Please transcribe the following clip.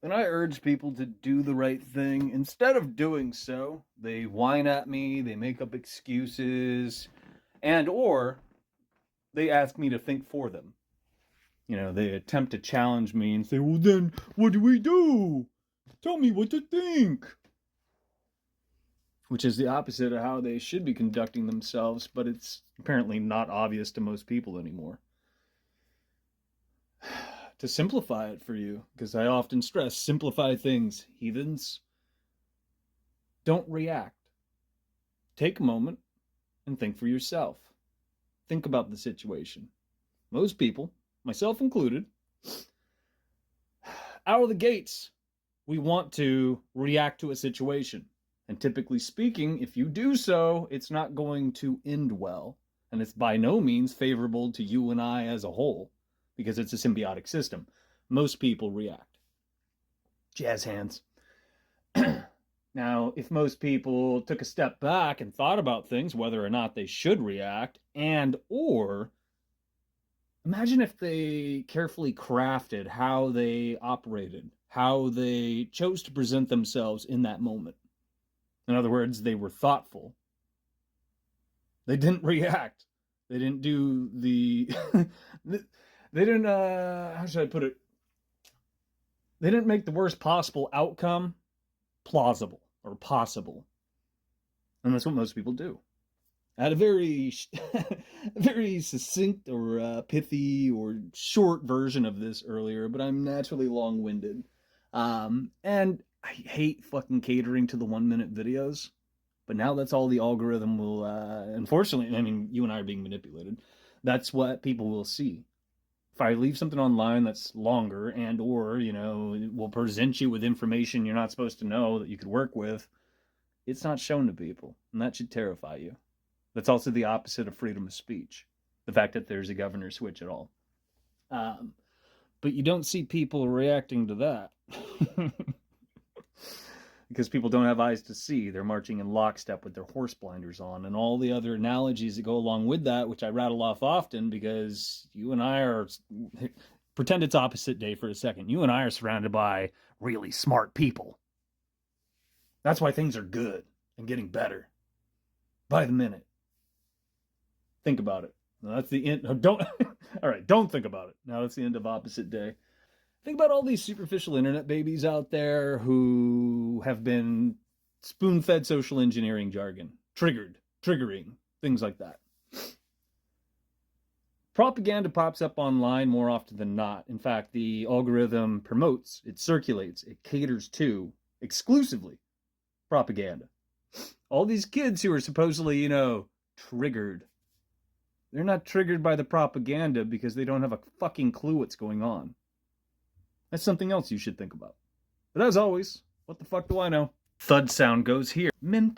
When I urge people to do the right thing, instead of doing so, they whine at me, they make up excuses, and or they ask me to think for them. They attempt to challenge me and say, well, then what do we do? Tell me what to think. Which is the opposite of how they should be conducting themselves, but it's apparently not obvious to most people anymore. To simplify it for you, because I often stress simplify things, heathens. Don't react. Take a moment and think for yourself. Think about the situation. Most people, myself included, out of the gates, we want to react to a situation. And typically speaking, if you do so, it's not going to end well. And it's by no means favorable to you and I as a whole, because it's a symbiotic system. Most people react. Jazz hands. Now, if most people took a step back and thought about things, whether or not they should react, and or imagine if they carefully crafted how they operated, how they chose to present themselves in that moment. In other words, they were thoughtful. They didn't react. They didn't do the... they didn't, how should I put it? They didn't make the worst possible outcome plausible or possible. And that's what most people do. I had a very, very succinct or pithy or short version of this earlier, but I'm naturally long-winded. And I hate fucking catering to the 1-minute videos. But now that's all the algorithm will, unfortunately, I mean, you and I are being manipulated. That's what people will see. If I leave something online that's longer and or, it will present you with information you're not supposed to know that you could work with, it's not shown to people. And that should terrify you. That's also the opposite of freedom of speech. The fact that there's a governor switch at all. But you don't see people reacting to that. Because people don't have eyes to see. They're marching in lockstep with their horse blinders on, and all the other analogies that go along with that, which I rattle off often because you and I are, pretend it's opposite day for a second. You and I are surrounded by really smart people. That's why things are good and getting better by the minute. Think about it. Now that's the end. Don't. All right, don't think about it. Now that's the end of opposite day. Think about all these superficial internet babies out there who have been spoon-fed social engineering jargon, triggering, things like that. Propaganda pops up online more often than not. In fact, the algorithm promotes, it circulates, it caters to exclusively propaganda. All these kids who are supposedly, triggered, they're not triggered by the propaganda because they don't have a fucking clue what's going on. That's something else you should think about. But as always, what the fuck do I know? Thud sound goes here. Mint.